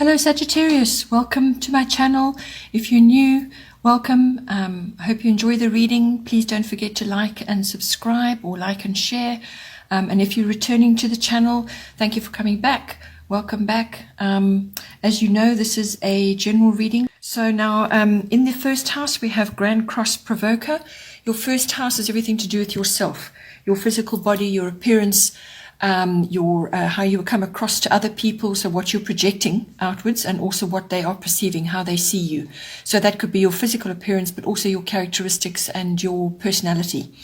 Hello Sagittarius, welcome to my channel. If you're new, welcome. I hope you enjoy the reading. Please don't forget to like and subscribe, or like and share. And if you're returning to the channel, thank you for coming back. Welcome back. As you know, this is a general reading. So now in the first house we have Grand Cross Provoker. Your first house is everything to do with yourself, your physical body, your appearance, how you come across to other people, so what you're projecting outwards, and also what they are perceiving, how they see you. So that could be your physical appearance, but also your characteristics and your personality.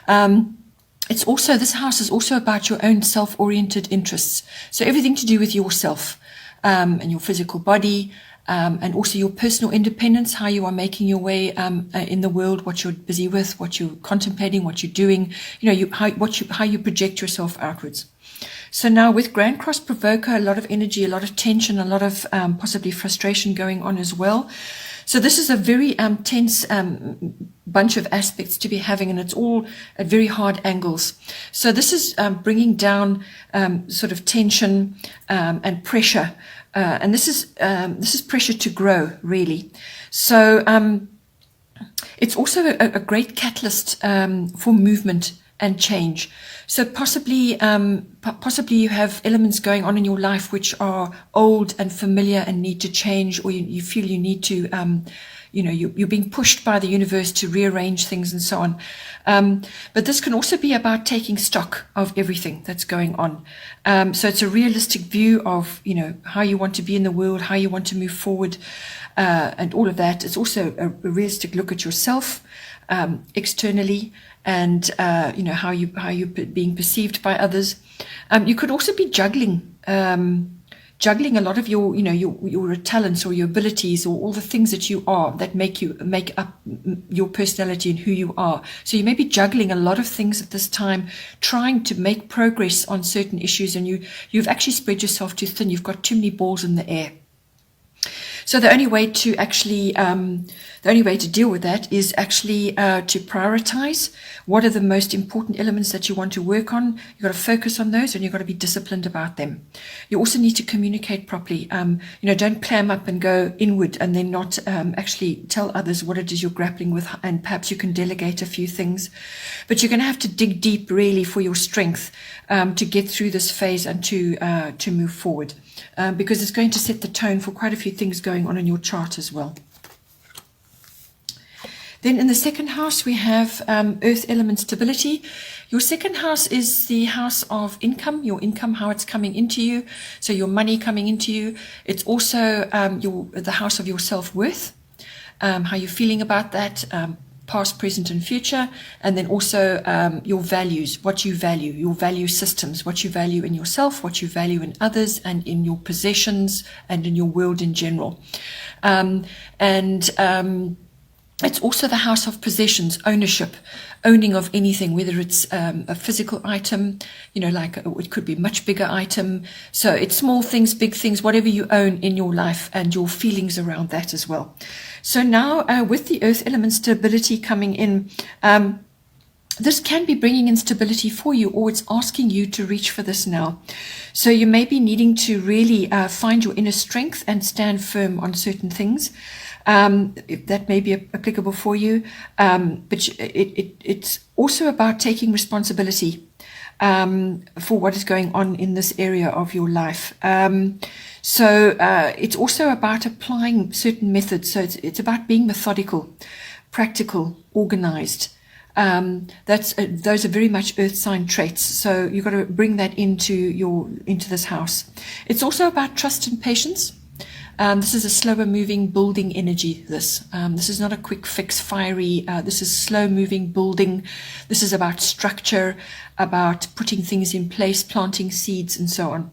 This house is also about your own self-oriented interests. So everything to do with yourself, and your physical body, and also your personal independence, how you are making your way in the world, what you're busy with, what you're contemplating, what you're doing, how you project yourself outwards. So now with Grand Cross Provoker, a lot of energy, a lot of tension, a lot of possibly frustration going on as well. So this is a very tense bunch of aspects to be having, and it's all at very hard angles. So this is bringing down sort of tension and pressure. And this is pressure to grow, really. So it's also a great catalyst for movement and change. So possibly you have elements going on in your life which are old and familiar and need to change, or you feel you need to, you're being pushed by the universe to rearrange things and so on. But this can also be about taking stock of everything that's going on. So it's a realistic view of, how you want to be in the world, how you want to move forward, and all of that. It's also a realistic look at yourself externally, and how you're being perceived by others. You could also be juggling a lot of your talents or your abilities, or all the things that you are that make up your personality and who you are. So you may be juggling a lot of things at this time, trying to make progress on certain issues, and you've actually spread yourself too thin. You've got too many balls in the air. So the only way to deal with that is actually to prioritize what are the most important elements that you want to work on. You've got to focus on those, and you've got to be disciplined about them. You also need to communicate properly. Don't clam up and go inward and then not actually tell others what it is you're grappling with, and perhaps you can delegate a few things. But you're going to have to dig deep, really, for your strength to get through this phase and to move forward. Because it's going to set the tone for quite a few things going on in your chart as well. Then in the second house, we have earth element stability. Your second house is the house of income, your income, how it's coming into you. So your money coming into you. It's also the house of your self-worth, how you're feeling about that, past, present, and future. And then also your values, what you value, your value systems, what you value in yourself, what you value in others, and in your possessions, and in your world in general. It's also the house of possessions, ownership, owning of anything, whether it's a physical item, it could be a much bigger item. So it's small things, big things, whatever you own in your life, and your feelings around that as well. So now with the earth element stability coming in, this can be bringing instability for you, or it's asking you to reach for this now. So you may be needing to really find your inner strength and stand firm on certain things. That may be applicable for you, but it's also about taking responsibility for what is going on in this area of your life. So it's also about applying certain methods. So it's about being methodical, practical, organized. Those are very much earth sign traits. So you've got to bring that into this house. It's also about trust and patience. This is a slower moving building energy. This is not a quick fix, fiery. This is slow moving building. This is about structure, about putting things in place, planting seeds, and so on.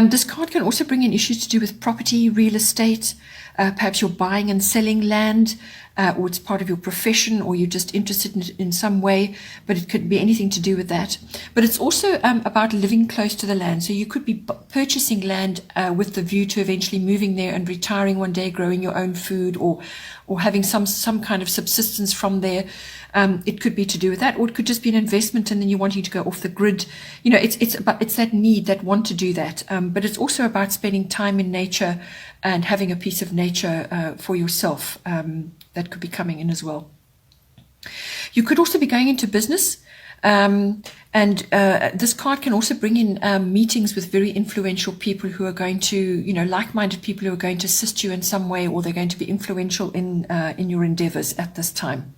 This card can also bring in issues to do with property, real estate. Perhaps you're buying and selling land, or it's part of your profession, or you're just interested in some way, but it could be anything to do with that. But it's also about living close to the land. So you could be purchasing land with the view to eventually moving there and retiring one day, growing your own food, or having some kind of subsistence from there. It could be to do with that, or it could just be an investment and then you're wanting to go off the grid. It's that need, that want to do that. But it's also about spending time in nature and having a piece of nature for yourself. That could be coming in as well. You could also be going into business. This card can also bring in meetings with very influential people who are going to, like-minded people who are going to assist you in some way, or they're going to be influential in your endeavors at this time.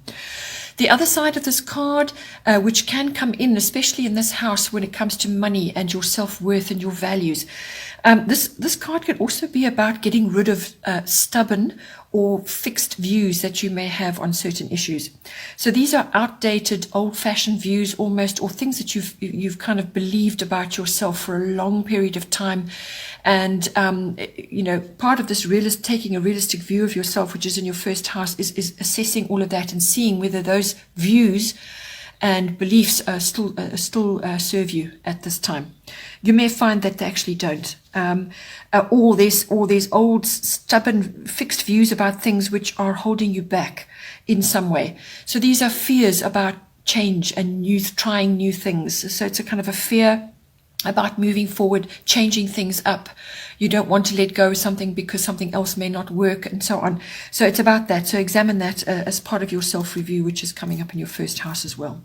The other side of this card, which can come in, especially in this house when it comes to money and your self-worth and your values, this card can also be about getting rid of stubborn or fixed views that you may have on certain issues. So these are outdated, old-fashioned views almost, or things that you've kind of believed about yourself for a long period of time. And, part of this taking a realistic view of yourself, which is in your first house, is assessing all of that and seeing whether those views and beliefs still serve you at this time. You may find that they actually don't. Or there's old, stubborn, fixed views about things which are holding you back in some way. So these are fears about change and trying new things. So it's a kind of a fear about moving forward, changing things up. You don't want to let go of something because something else may not work, and so on. So it's about that. So examine that as part of your self-review, which is coming up in your first house as well.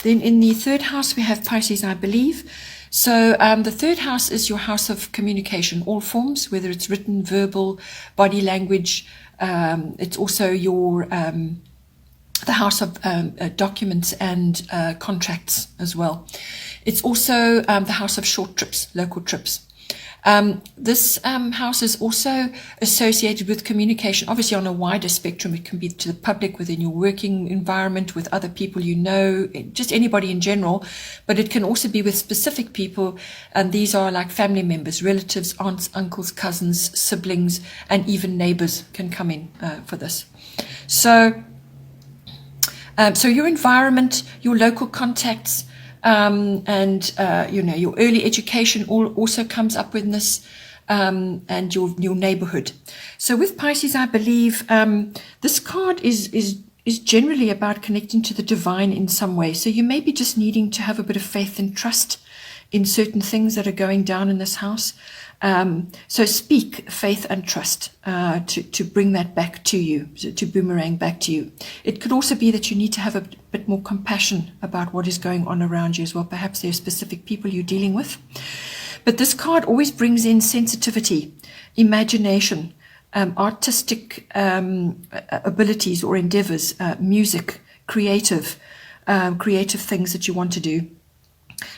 Then in the third house, we have Pisces, I believe. So the third house is your house of communication, all forms, whether it's written, verbal, body language. It's also the house of documents and contracts as well. It's also the house of short trips, local trips. This house is also associated with communication, obviously on a wider spectrum. It can be to the public, within your working environment, with other people you know, just anybody in general, but it can also be with specific people, and these are like family members, relatives, aunts, uncles, cousins, siblings, and even neighbors can come in for this. So your environment, your local contacts, your early education also comes up with this, and your neighborhood. So with Pisces, I believe this card is generally about connecting to the divine in some way. So you may be just needing to have a bit of faith and trust in certain things that are going down in this house. So speak faith and trust to bring that back to you, to boomerang back to you. It could also be that you need to have a bit more compassion about what is going on around you as well. Perhaps there are specific people you're dealing with. But this card always brings in sensitivity, imagination, artistic abilities or endeavors, music, creative things that you want to do.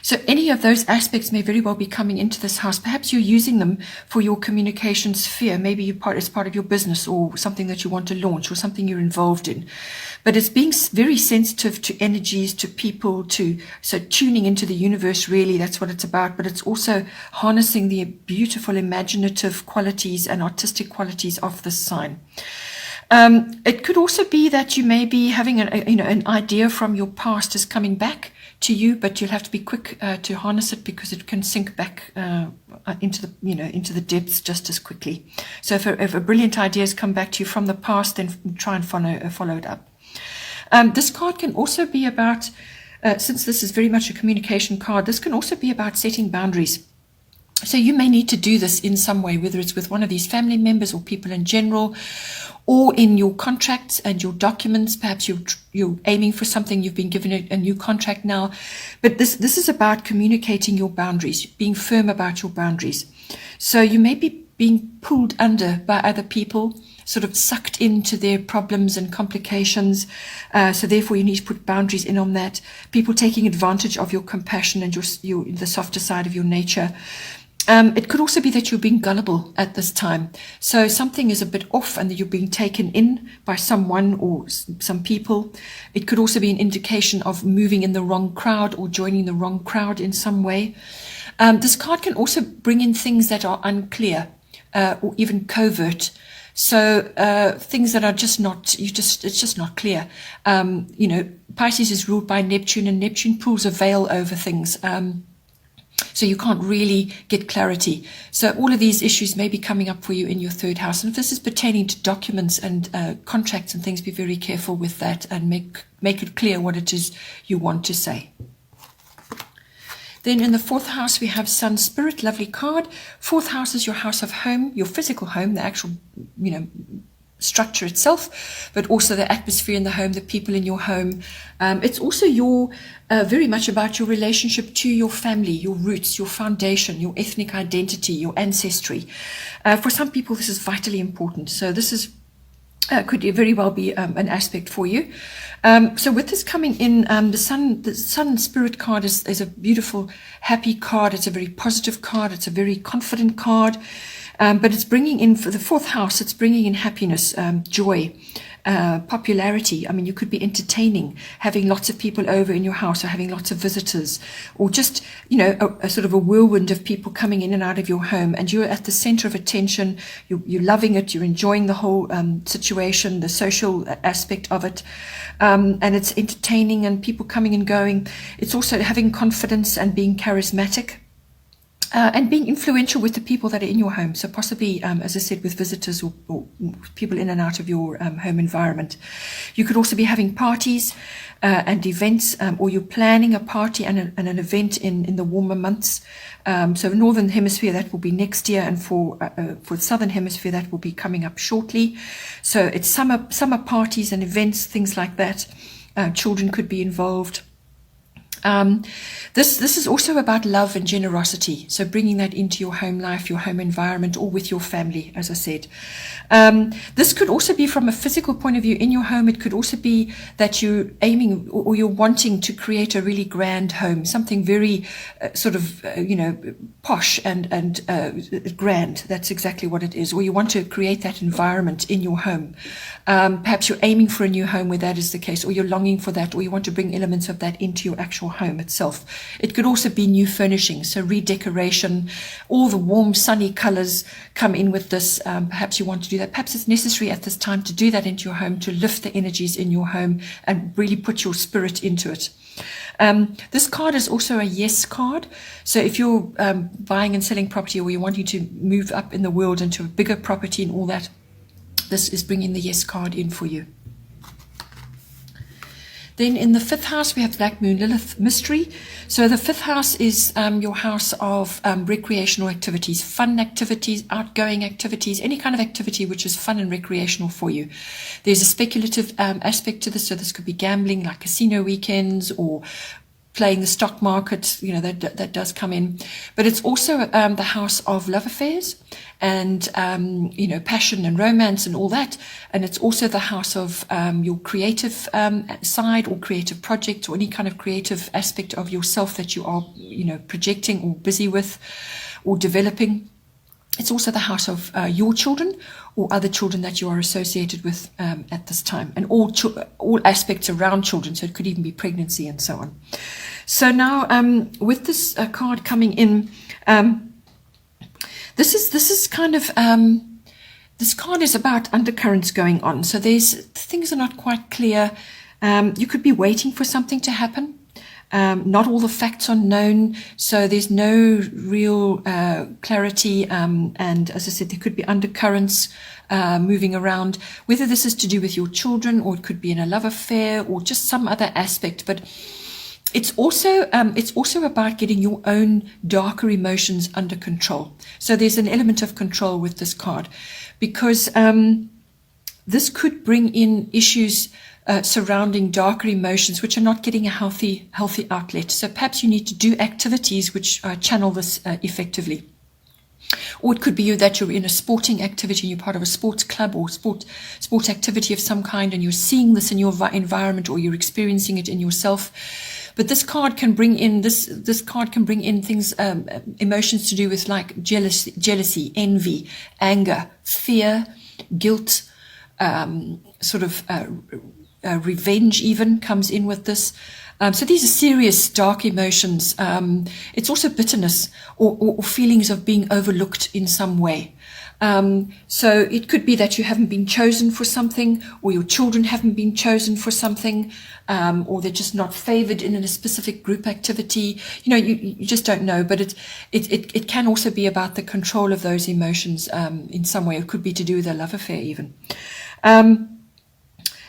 So any of those aspects may very well be coming into this house. Perhaps you're using them for your communication sphere. Maybe it's part of your business or something that you want to launch or something you're involved in. But it's being very sensitive to energies, to people, so tuning into the universe, really, that's what it's about. But it's also harnessing the beautiful imaginative qualities and artistic qualities of this sign. It could also be that you may be having an idea from your past is coming back to you, but you'll have to be quick to harness it because it can sink back into the depths just as quickly. So if a brilliant idea has come back to you from the past, then try and follow it up. This card can also be about, since this is very much a communication card, this can also be about setting boundaries. So you may need to do this in some way, whether it's with one of these family members or people in general, or in your contracts and your documents. Perhaps you're aiming for something, you've been given a new contract now. But this is about communicating your boundaries, being firm about your boundaries. So you may be being pulled under by other people, sort of sucked into their problems and complications. So therefore you need to put boundaries in on that. People taking advantage of your compassion and the softer side of your nature. It could also be that you're being gullible at this time. So something is a bit off and that you're being taken in by someone or some people. It could also be an indication of moving in the wrong crowd or joining the wrong crowd in some way. This card can also bring in things that are unclear or even covert. So things that are just not, it's just not clear. Pisces is ruled by Neptune, and Neptune pulls a veil over things. so you can't really get clarity. So all of these issues may be coming up for you in your third house. And if this is pertaining to documents and contracts and things, be very careful with that and make it clear what it is you want to say. Then in the fourth house, we have Sun Spirit, lovely card. Fourth house is your house of home, your physical home, the actual, structure itself, but also the atmosphere in the home, the people in your home. It's also very much about your relationship to your family, your roots, your foundation, your ethnic identity, your ancestry. For some people, this is vitally important. So this is could very well be an aspect for you. So with this coming in, the Sun Spirit card is a beautiful, happy card. It's a very positive card. It's a very confident card. But it's bringing in, for the fourth house, it's bringing in happiness, joy, popularity. I mean, you could be entertaining, having lots of people over in your house, or having lots of visitors, or just, a sort of a whirlwind of people coming in and out of your home, and you're at the center of attention. You're loving it. You're enjoying the whole situation, the social aspect of it, and it's entertaining and people coming and going. It's also having confidence and being charismatic. And being influential with the people that are in your home. So possibly, as I said, with visitors or people in and out of your home environment. You could also be having parties and events, or you're planning a party and an event in the warmer months. So Northern Hemisphere, that will be next year, and for Southern Hemisphere, that will be coming up shortly. So it's summer parties and events, things like that. Children could be involved. This is also about love and generosity. So bringing that into your home life, your home environment, or with your family, as I said. This could also be from a physical point of view in your home. It could also be that you're aiming or you're wanting to create a really grand home, something very posh and grand. That's exactly what it is. Or you want to create that environment in your home. Perhaps you're aiming for a new home where that is the case, or you're longing for that, or you want to bring elements of that into your actual home itself. It could also be new furnishings, so redecoration. All the warm sunny colors come in with this. Perhaps you want to do that. Perhaps it's necessary at this time to do that into your home, to lift the energies in your home and really put your spirit into it. This card is also a yes card. So if you're buying and selling property, or you're wanting to move up in the world into a bigger property and all that, this is bringing the yes card in for you. Then in the fifth house, we have Black Moon Lilith Mystery. So the fifth house is your house of recreational activities, fun activities, outgoing activities, any kind of activity which is fun and recreational for you. There's a speculative aspect to this. So this could be gambling, like casino weekends, or playing the stock market, that does come in. But it's also the house of love affairs and, passion and romance and all that. And it's also the house of your creative side, or creative project, or any kind of creative aspect of yourself that you are, projecting or busy with or developing. It's also the house of your children or other children that you are associated with at this time, and all aspects around children. So it could even be pregnancy and so on. So now with this card coming in, this card is about undercurrents going on. So things are not quite clear. You could be waiting for something to happen. Not all the facts are known, so there's no real clarity. And as I said, there could be undercurrents moving around, whether this is to do with your children, or it could be in a love affair, or just some other aspect. But it's also about getting your own darker emotions under control. So there's an element of control with this card, because this could bring in issues surrounding darker emotions which are not getting a healthy outlet. So perhaps you need to do activities which channel this effectively. Or it could be that you're in a sporting activity, you're part of a sports club or sport activity of some kind, and you're seeing this in your environment, or you're experiencing it in yourself. But this card can bring in things, emotions to do with like jealousy, envy, anger, fear, guilt, revenge even comes in with this. So these are serious, dark emotions. It's also bitterness or feelings of being overlooked in some way. So it could be that you haven't been chosen for something, or your children haven't been chosen for something, or they're just not favored in a specific group activity. You just don't know. But it can also be about the control of those emotions in some way. It could be to do with a love affair even.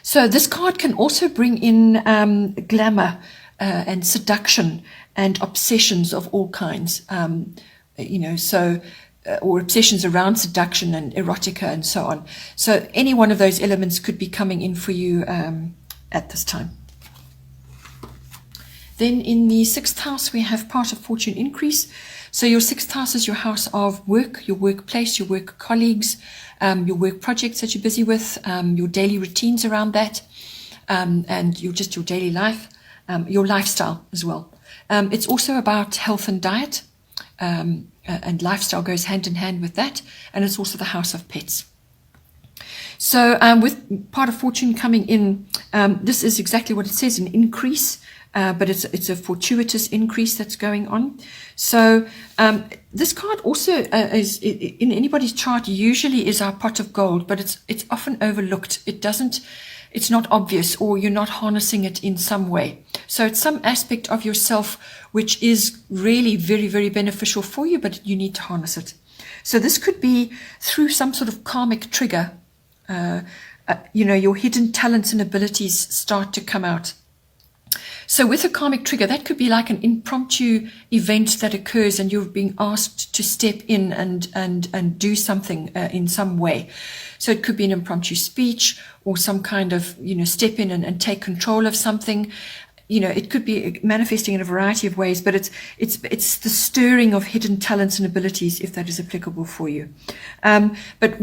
So this card can also bring in glamour and seduction and obsessions of all kinds. Or obsessions around seduction and erotica and so on. So any one of those elements could be coming in for you at this time. Then in the 6th house, we have part of fortune increase. So your 6th house is your house of work, your workplace, your work colleagues, your work projects that you're busy with, your daily routines around that, and your daily life, your lifestyle as well. It's also about health and diet, and lifestyle goes hand in hand with that, and it's also the house of pets. So with part of fortune coming in, this is exactly what it says, an increase, but it's a fortuitous increase that's going on. So this card also is in anybody's chart usually is our pot of gold, but it's often overlooked. It's not obvious, or you're not harnessing it in some way. So it's some aspect of yourself which is really very, very beneficial for you, but you need to harness it. So this could be through some sort of karmic trigger. Your hidden talents and abilities start to come out. So with a karmic trigger, that could be like an impromptu event that occurs and you're being asked to step in and do something in some way. So it could be an impromptu speech or some kind of, step in and take control of something. It could be manifesting in a variety of ways, but it's the stirring of hidden talents and abilities, if that is applicable for you. But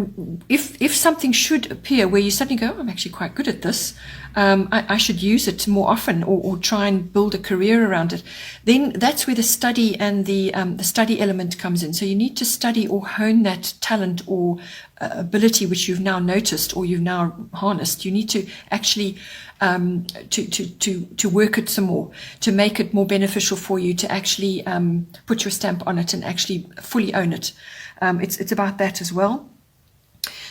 if something should appear where you suddenly go, I'm actually quite good at this, I should use it more often, or try and build a career around it, then that's where the study and the study element comes in. So you need to study or hone that talent or ability which you've now noticed or you've now harnessed. You need to actually to work it some more, to make it more beneficial for you, to actually put your stamp on it and actually fully own it. It's about that as well.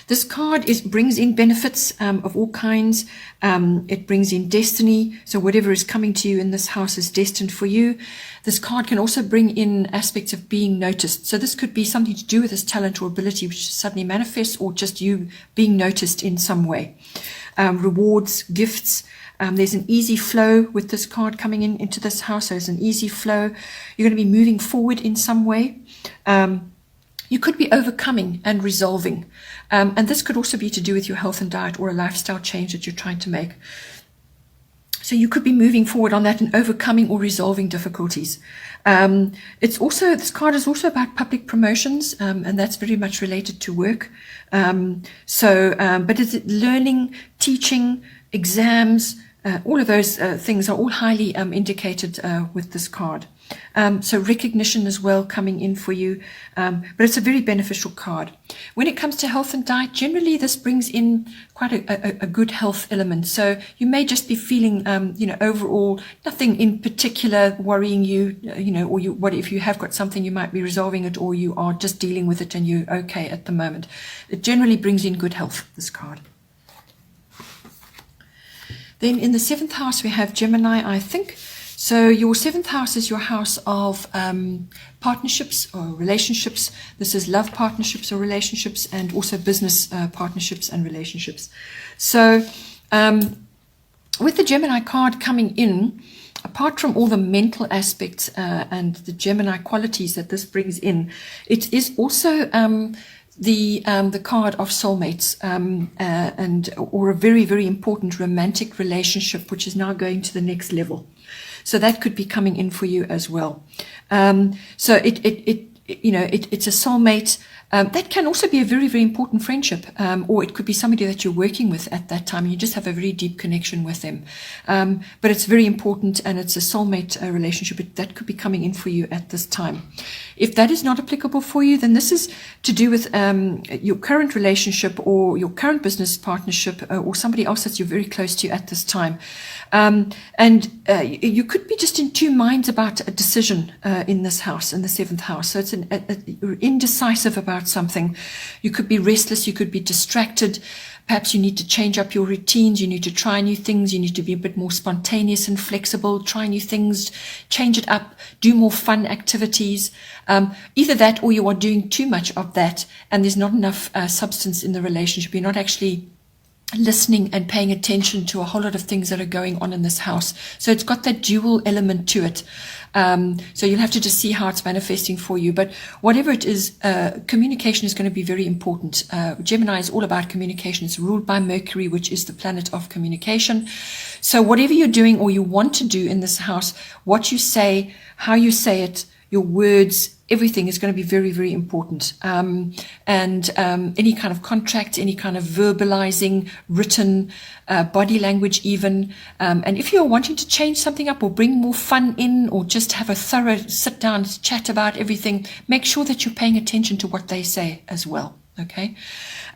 This card brings in benefits of all kinds. It brings in destiny. So whatever is coming to you in this house is destined for you. This card can also bring in aspects of being noticed. So this could be something to do with this talent or ability which suddenly manifests, or just you being noticed in some way. Rewards, gifts. There's an easy flow with this card coming into this house. So there's an easy flow. You're going to be moving forward in some way. You could be overcoming and resolving. And this could also be to do with your health and diet or a lifestyle change that you're trying to make. So you could be moving forward on that and overcoming or resolving difficulties. This card is also about public promotions, and that's very much related to work. But it's learning, teaching, exams, all of those things are all highly indicated with this card. So recognition as well coming in for you, but it's a very beneficial card. When it comes to health and diet, generally this brings in quite a good health element. So you may just be feeling, overall nothing in particular worrying you, or what if you have got something, you might be resolving it, or you are just dealing with it and you're okay at the moment. It generally brings in good health, this card. Then in the 7th house, we have Gemini, I think. So your 7th house is your house of partnerships or relationships. This is love partnerships or relationships, and also business partnerships and relationships. So with the Gemini card coming in, apart from all the mental aspects and the Gemini qualities that this brings in, it is also the card of soulmates or a very, very important romantic relationship which is now going to the next level. So that could be coming in for you as well. So it's a soulmate. That can also be a very, very important friendship, or it could be somebody that you're working with at that time. You just have a very deep connection with them. But it's very important, and it's a soulmate relationship that could be coming in for you at this time. If that is not applicable for you, then this is to do with your current relationship or your current business partnership or somebody else that you're very close to at this time. You could be just in two minds about a decision in this house, in the 7th house. So it's you're indecisive about something. You could be restless, you could be distracted. Perhaps you need to change up your routines, you need to try new things, you need to be a bit more spontaneous and flexible, try new things, change it up, do more fun activities. Either that or you are doing too much of that and there's not enough substance in the relationship. You're not actually listening and paying attention to a whole lot of things that are going on in this house. So it's got that dual element to it. So you'll have to just see how it's manifesting for you. But whatever it is, communication is going to be very important. Gemini is all about communication. It's ruled by Mercury, which is the planet of communication. So whatever you're doing or you want to do in this house, what you say, how you say it, your words, everything is going to be very, very important. Any kind of contract, any kind of verbalizing, written, body language even. And if you're wanting to change something up or bring more fun in or just have a thorough sit down chat about everything, make sure that you're paying attention to what they say as well. Okay.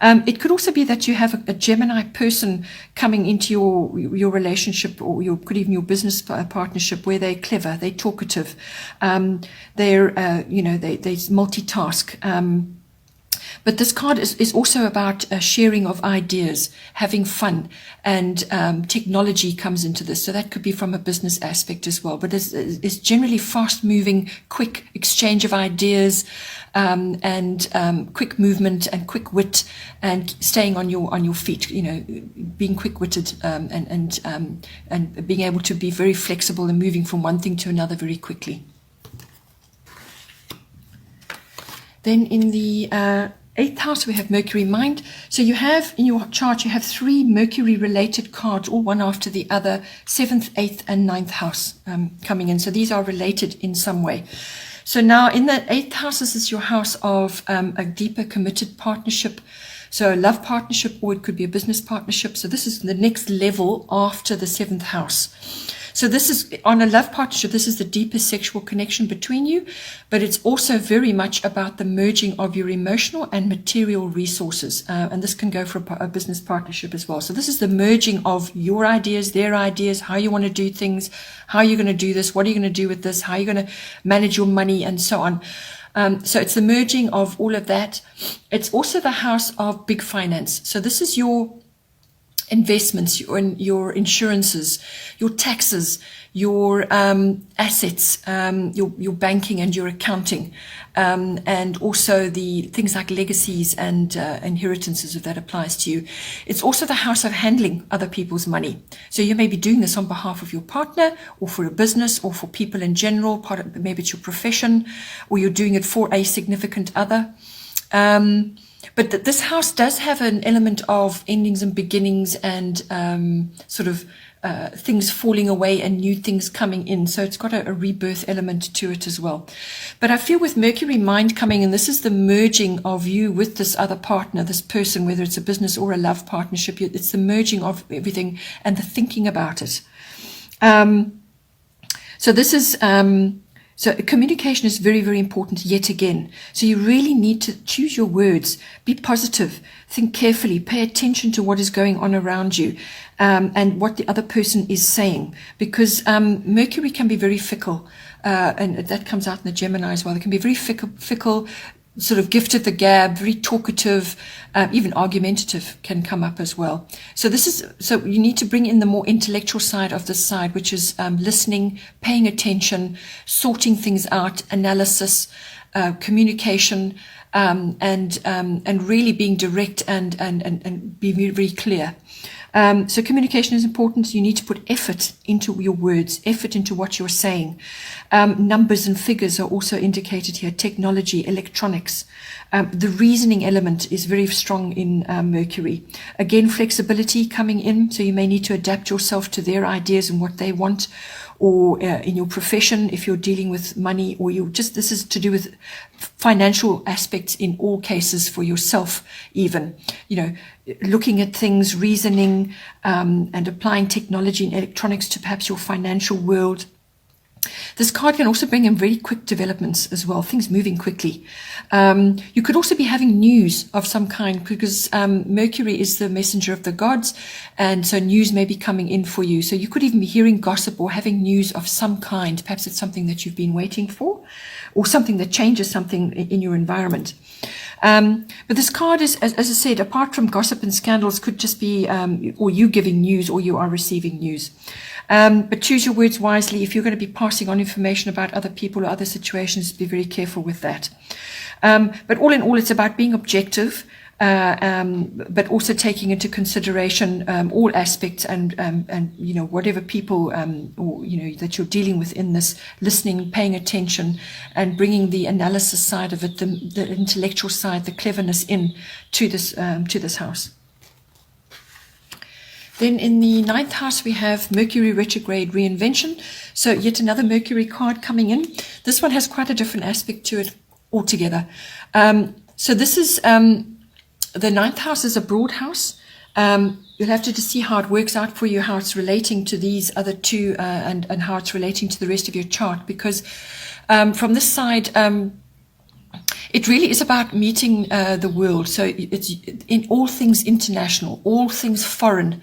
It could also be that you have a Gemini person coming into your relationship or could even your business partnership where they're clever, they're talkative, they multitask. But this card is also about sharing of ideas, having fun, and technology comes into this. So that could be from a business aspect as well. But it's generally fast-moving, quick exchange of ideas, and quick movement and quick wit, and staying on your feet. Being quick-witted and being able to be very flexible and moving from one thing to another very quickly. Then in the 8th house, we have Mercury mind. So you have in your chart, you have 3 Mercury related cards, all one after the other, 7th, 8th, and 9th house coming in. So these are related in some way. So now in the 8th house, this is your house of a deeper committed partnership. So a love partnership, or it could be a business partnership. So this is the next level after the 7th house. So this is on a love partnership. This is the deepest sexual connection between you, but it's also very much about the merging of your emotional and material resources. And this can go for a business partnership as well. So this is the merging of your ideas, their ideas, how you want to do things, how you're going to do this, what are you going to do with this, how you're going to manage your money, and so on. So it's the merging of all of that. It's also the house of big finance. So this is your investments, your insurances, your taxes, your assets, your banking and your accounting, and also the things like legacies and inheritances, if that applies to you. It's also the house of handling other people's money. So you may be doing this on behalf of your partner or for a business or for people in general, maybe it's your profession, or you're doing it for a significant other. But this house does have an element of endings and beginnings and things falling away and new things coming in. So it's got a rebirth element to it as well. But I feel with Mercury mind coming in, this is the merging of you with this other partner, this person, whether it's a business or a love partnership. It's the merging of everything and the thinking about it. So this is... So communication is very, very important yet again. So you really need to choose your words, be positive, think carefully, pay attention to what is going on around you, and what the other person is saying, because Mercury can be very fickle, and that comes out in the Gemini as well. It can be very fickle, sort of gift of the gab, very talkative, even argumentative can come up as well. So you need to bring in the more intellectual side of this side, which is listening, paying attention, sorting things out, analysis, communication, and really being direct and be very, very clear. So communication is important. You need to put effort into your words, effort into what you're saying. Numbers and figures are also indicated here. Technology, electronics. The reasoning element is very strong in Mercury. Again, flexibility coming in. So you may need to adapt yourself to their ideas and what they want, or in your profession, if you're dealing with money, or this is to do with financial aspects in all cases for yourself, even, looking at things, reasoning, and applying technology and electronics to perhaps your financial world. This card can also bring in very quick developments as well, things moving quickly. You could also be having news of some kind, because Mercury is the messenger of the gods, and so news may be coming in for you. So you could even be hearing gossip or having news of some kind. Perhaps it's something that you've been waiting for, or something that changes something in your environment. But this card is, as I said, apart from gossip and scandals, could just be or you giving news, or you are receiving news. But choose your words wisely. If you're going to be passing on information about other people or other situations, be very careful with that. But all in all, it's about being objective, but also taking into consideration all aspects and whatever people or that you're dealing with in this, listening, paying attention, and bringing the analysis side of it, the intellectual side, the cleverness in to this house. Then in the 9th house, we have Mercury retrograde reinvention. So yet another Mercury card coming in. This one has quite a different aspect to it altogether. So this is, the 9th house is a broad house. You'll have to just see how it works out for you, how it's relating to these other two, and how it's relating to the rest of your chart. Because from this side, it really is about meeting the world. So it's in all things international, all things foreign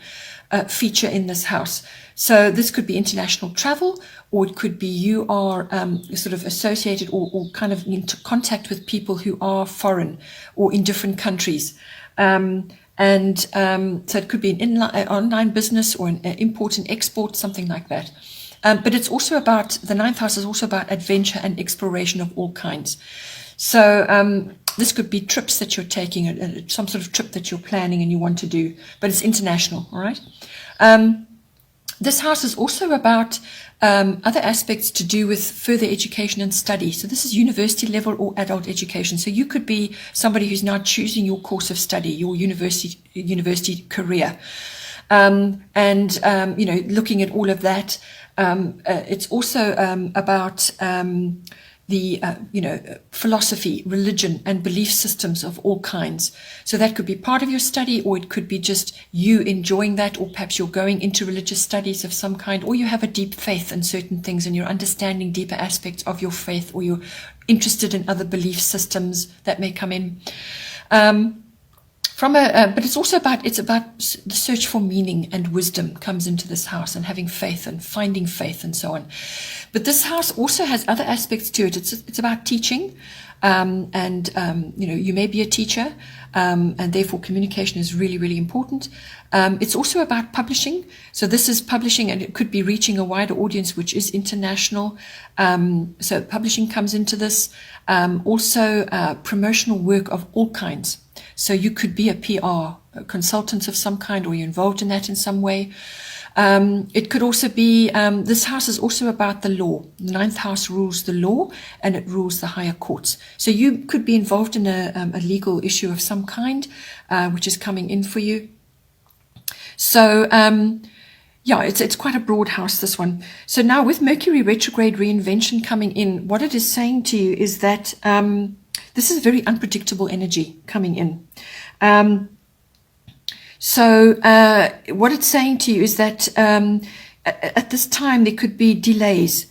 feature in this house. So this could be international travel, or it could be you are sort of associated or kind of in contact with people who are foreign or in different countries. So it could be an online business or an import and export, something like that. But it's also about, the 9th house is also about adventure and exploration of all kinds. So this could be trips that you're taking, some sort of trip that you're planning and you want to do, but it's international, all right? This house is also about other aspects to do with further education and study. So this is university level or adult education. So you could be somebody who's now choosing your course of study, your university career. Looking at all of that. It's also about the philosophy, religion, and belief systems of all kinds. So that could be part of your study, or it could be just you enjoying that, or perhaps you're going into religious studies of some kind, or you have a deep faith in certain things and you're understanding deeper aspects of your faith, or you're interested in other belief systems that may come in. But it's also about the search for meaning and wisdom comes into this house, and having faith and finding faith and so on. But this house also has other aspects to it. It's about teaching, you may be a teacher, and therefore communication is really, really important. It's also about publishing. So this is publishing, and it could be reaching a wider audience, which is international. So publishing comes into this. Also promotional work of all kinds. So you could be a PR consultant of some kind, or you're involved in that in some way. It could also be, this house is also about the law. The 9th house rules the law, and it rules the higher courts. So you could be involved in a legal issue of some kind, which is coming in for you. So, it's quite a broad house, this one. So now with Mercury retrograde reinvention coming in, what it is saying to you is that this is very unpredictable energy coming in. So what it's saying to you is that at this time there could be delays,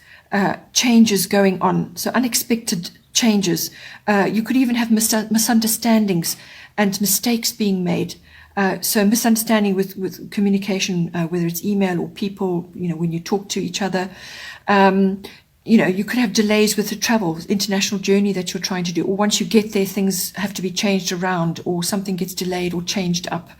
changes going on, so unexpected changes. You could even have misunderstandings and mistakes being made. So misunderstanding with communication, whether it's email or people, when you talk to each other. You could have delays with the travel, international journey that you're trying to do, or once you get there, things have to be changed around, or something gets delayed or changed up.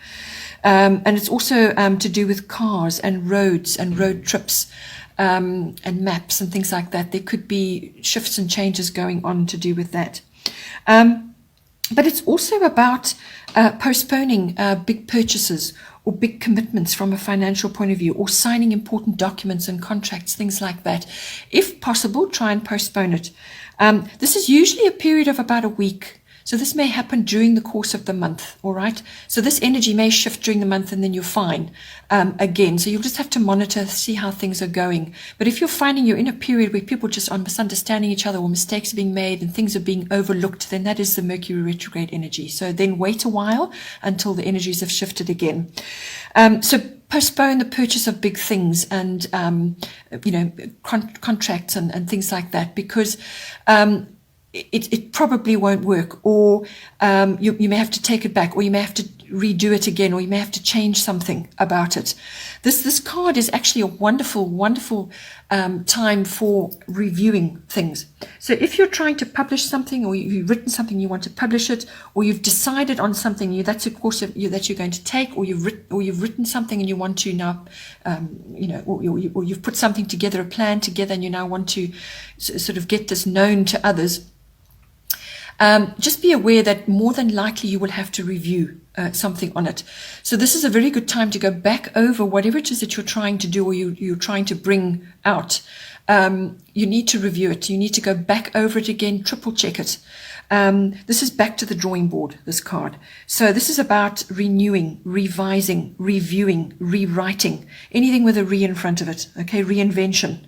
And it's also to do with cars and roads and road trips, and maps and things like that. There could be shifts and changes going on to do with that. But it's also about postponing big purchases or big commitments from a financial point of view, or signing important documents and contracts, things like that. If possible, try and postpone it. This is usually a period of about a week. So this may happen during the course of the month, all right? So this energy may shift during the month and then you're fine again. So you'll just have to monitor, see how things are going. But if you're finding you're in a period where people just are misunderstanding each other or mistakes are being made and things are being overlooked, then that is the Mercury retrograde energy. So then wait a while until the energies have shifted again. So postpone the purchase of big things and, contracts and things like that, because it probably won't work, or you may have to take it back, or you may have to redo it again, or you may have to change something about it. This card is actually a wonderful time for reviewing things. So if you're trying to publish something, or you've written something, you want to publish it, or you've decided on something that's a course that you're going to take, or you've written something and you want to now, or you've put something together, a plan together, and you now want to sort of get this known to others. Just be aware that more than likely you will have to review something on it. So this is a very good time to go back over whatever it is that you're trying to do, or you're trying to bring out. You need to review it. You need to go back over it again, triple check it. This is back to the drawing board, this card. So this is about renewing, revising, reviewing, rewriting, anything with a re in front of it, okay, reinvention.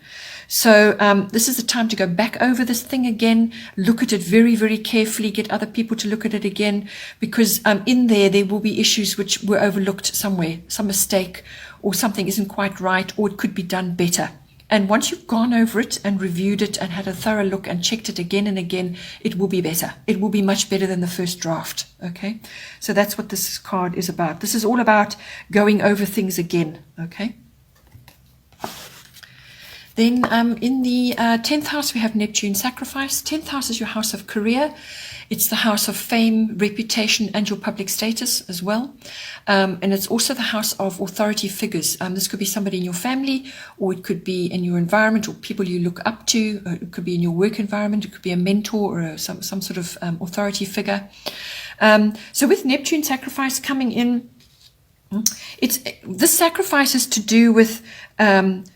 So this is the time to go back over this thing again, look at it very, very carefully, get other people to look at it again, because in there will be issues which were overlooked somewhere, some mistake, or something isn't quite right, or it could be done better. And once you've gone over it and reviewed it and had a thorough look and checked it again and again, it will be better. It will be much better than the first draft, okay? So that's what this card is about. This is all about going over things again, okay? Then in the 10th house, we have Neptune sacrifice. 10th house is your house of career. It's the house of fame, reputation, and your public status as well. And it's also the house of authority figures. This could be somebody in your family, or it could be in your environment, or people you look up to. It could be in your work environment. It could be a mentor or some sort of authority figure. So with Neptune sacrifice coming in, this sacrifice is to do with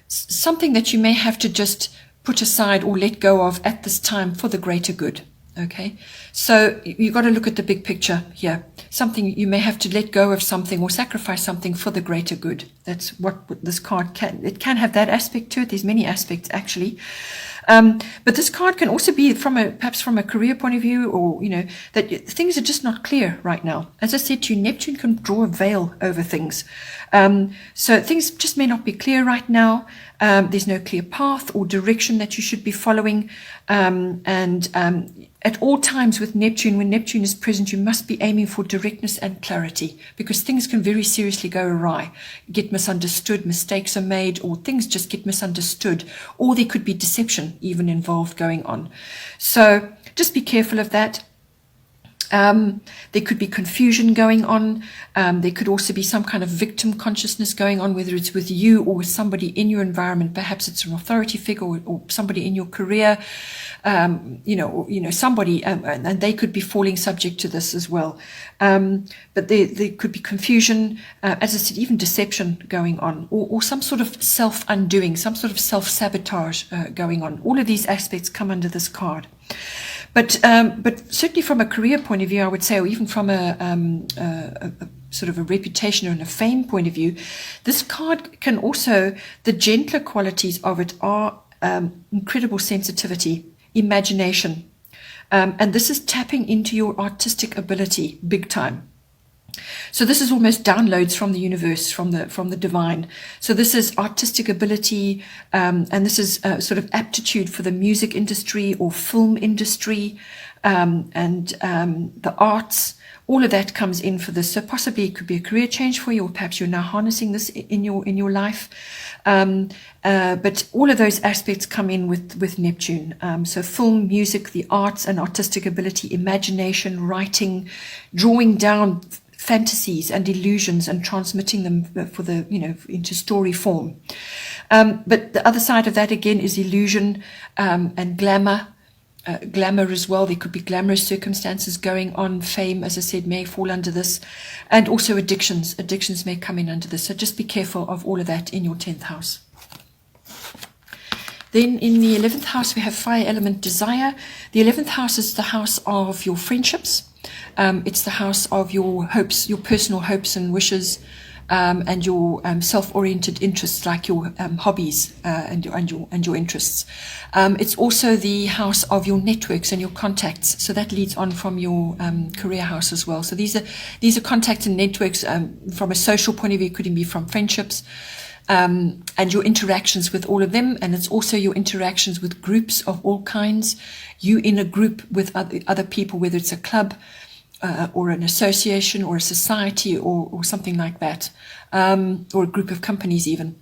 something that you may have to just put aside or let go of at this time for the greater good. Okay, so you've got to look at the big picture here. Something you may have to let go of something or sacrifice something for the greater good. That's what this card can. It can have that aspect to it. There's many aspects actually. But this card can also be perhaps from a career point of view, or, that things are just not clear right now. As I said to you, Neptune can draw a veil over things. So things just may not be clear right now. There's no clear path or direction that you should be following. At all times with Neptune, when Neptune is present, you must be aiming for directness and clarity, because things can very seriously go awry, get misunderstood, mistakes are made, or things just get misunderstood, or there could be deception even involved going on. So just be careful of that. There could be confusion going on. There could also be some kind of victim consciousness going on, whether it's with you or with somebody in your environment. Perhaps it's an authority figure or somebody in your career, somebody, and they could be falling subject to this as well. But there could be confusion, as I said, even deception going on, or some sort of self-undoing, some sort of self-sabotage going on. All of these aspects come under this card. But certainly from a career point of view, I would say, or even from a sort of a reputation or a fame point of view, this card can also, the gentler qualities of it are incredible sensitivity, imagination. And this is tapping into your artistic ability big time. So this is almost downloads from the universe, from the divine. So this is artistic ability, and this is sort of aptitude for the music industry or film industry, and the arts. All of that comes in for this. So possibly it could be a career change for you, or perhaps you're now harnessing this in your life. But all of those aspects come in with Neptune. So film, music, the arts and artistic ability, imagination, writing, drawing down fantasies and illusions and transmitting them into story form. But the other side of that again is illusion and glamour. Glamour as well. There could be glamorous circumstances going on. Fame, as I said, may fall under this. And also addictions. Addictions may come in under this. So just be careful of all of that in your 10th house. Then in the 11th house, we have fire element desire. The 11th house is the house of your friendships. It's the house of your hopes, your personal hopes and wishes, and your self-oriented interests, like your hobbies and your interests. It's also the house of your networks and your contacts. So that leads on from your career house as well. So these are contacts and networks from a social point of view. It could be from friendships. And your interactions with all of them, and it's also your interactions with groups of all kinds. You in a group with other people, whether it's a club or an association or a society or something like that, or a group of companies even.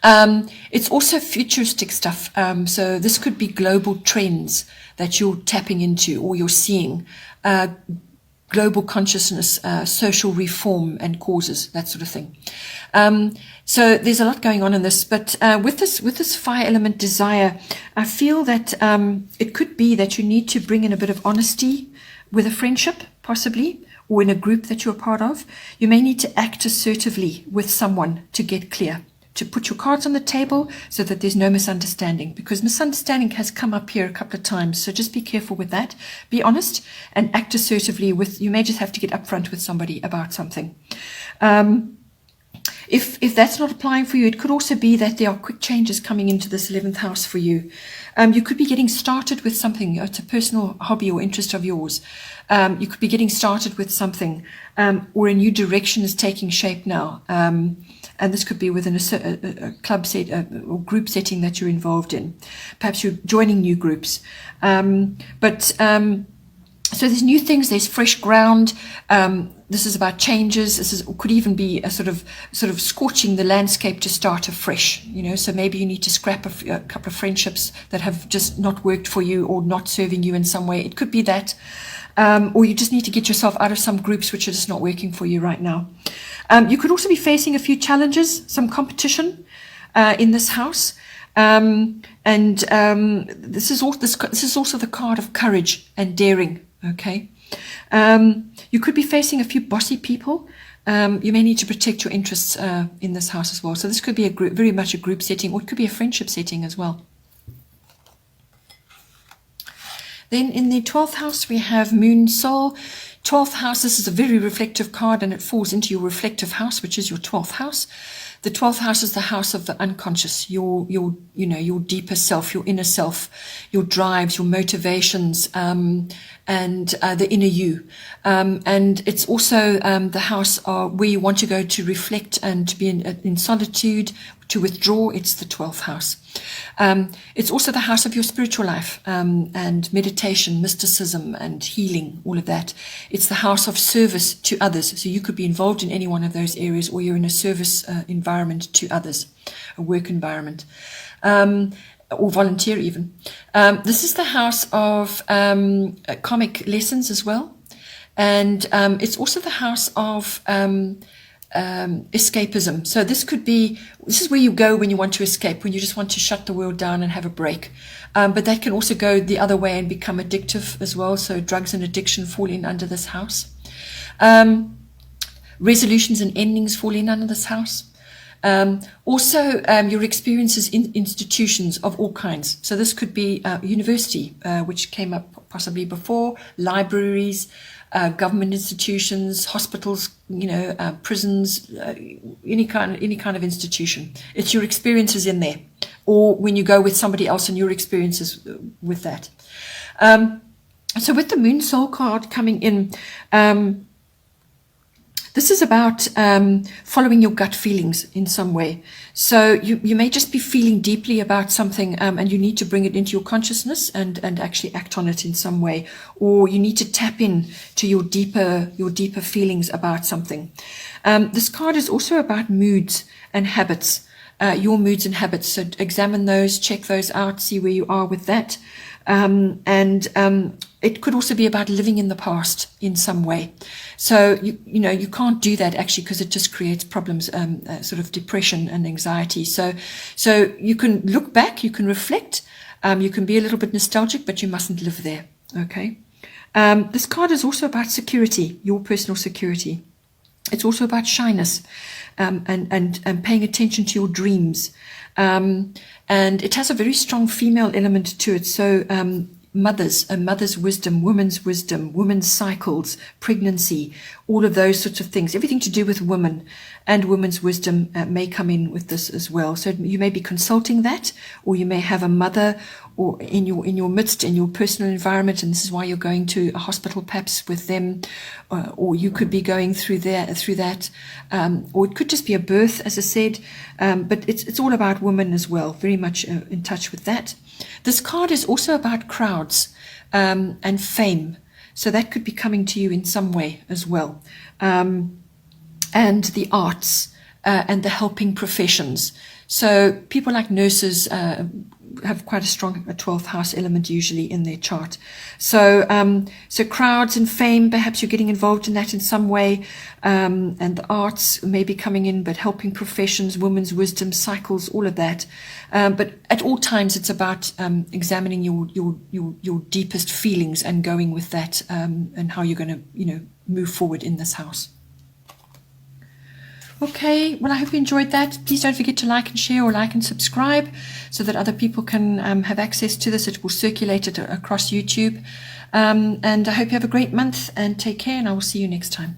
It's also futuristic stuff. So this could be global trends that you're tapping into or you're seeing. Global consciousness, social reform and causes, that sort of thing. So there's a lot going on in this, but with this fire element desire, I feel that it could be that you need to bring in a bit of honesty with a friendship, possibly, or in a group that you're part of. You may need to act assertively with someone to get clear, to put your cards on the table so that there's no misunderstanding, because misunderstanding has come up here a couple of times. So just be careful with that. Be honest and act assertively you may just have to get upfront with somebody about something. If that's not applying for you, it could also be that there are quick changes coming into this 11th house for you. You could be getting started with something. It's a personal hobby or interest of yours. You could be getting started with something, or a new direction is taking shape now. And this could be within a club set or group setting that you're involved in. Perhaps you're joining new groups. So there's new things, there's fresh ground. This is about changes. Could even be a sort of scorching the landscape to start afresh. So maybe you need to scrap a couple of friendships that have just not worked for you or not serving you in some way. It could be that. Or you just need to get yourself out of some groups which are just not working for you right now. You could also be facing a few challenges, some competition in this house. This is also the card of courage and daring. Okay. You could be facing a few bossy people. You may need to protect your interests in this house as well. So this could be very much a group setting, or it could be a friendship setting as well. Then in the 12th house, we have Moon Soul. 12th house, this is a very reflective card, and it falls into your reflective house, which is your 12th house. The 12th house is the house of the unconscious, your deeper self, your inner self, your drives, your motivations, and the inner you. And it's also the house where you want to go to reflect and to be in solitude, to withdraw. It's the 12th house. It's also the house of your spiritual life, and meditation, mysticism and healing, all of that. It's the house of service to others. So you could be involved in any one of those areas, or you're in a service environment to others, a work environment, or volunteer even. This is the house of karmic lessons as well. And it's also the house of escapism. So this is where you go when you want to escape, when you just want to shut the world down and have a break. But that can also go the other way and become addictive as well. So drugs and addiction fall in under this house. Resolutions and endings fall in under this house. Also, your experiences in institutions of all kinds. So this could be university, which came up possibly before, libraries, government institutions, hospitals, prisons, any kind of institution. It's your experiences in there, or when you go with somebody else and your experiences with that. So with the Moon Soul card coming in, this is about following your gut feelings in some way. So you may just be feeling deeply about something, and you need to bring it into your consciousness and actually act on it in some way. Or you need to tap in to your deeper feelings about something. This card is also about moods and habits, your moods and habits. So examine those, check those out, see where you are with that. It could also be about living in the past in some way. So, you can't do that actually, because it just creates problems, sort of depression and anxiety. So you can look back, you can reflect, you can be a little bit nostalgic, but you mustn't live there. Okay. This card is also about security, your personal security. It's also about shyness. and paying attention to your dreams. And it has a very strong female element to it. So a mother's wisdom, women's cycles, pregnancy, all of those sorts of things, everything to do with women and women's wisdom may come in with this as well. So you may be consulting that, or you may have a mother or in your midst, in your personal environment, and this is why you're going to a hospital perhaps with them, or you could be going through that, or it could just be a birth, as I said, but it's all about women as well, very much in touch with that. This card is also about crowds and fame, so that could be coming to you in some way as well, and the arts and the helping professions. So people like nurses have quite a strong 12th house element usually in their chart. So so crowds and fame, perhaps you're getting involved in that in some way, and the arts may be coming in, but helping professions, women's wisdom, cycles, all of that. But at all times it's about examining your deepest feelings and going with that, and how you're going to move forward in this house. Okay, well, I hope you enjoyed that. Please don't forget to like and share, or like and subscribe, so that other people can have access to this. It will circulate it across YouTube. And I hope you have a great month, and take care, and I will see you next time.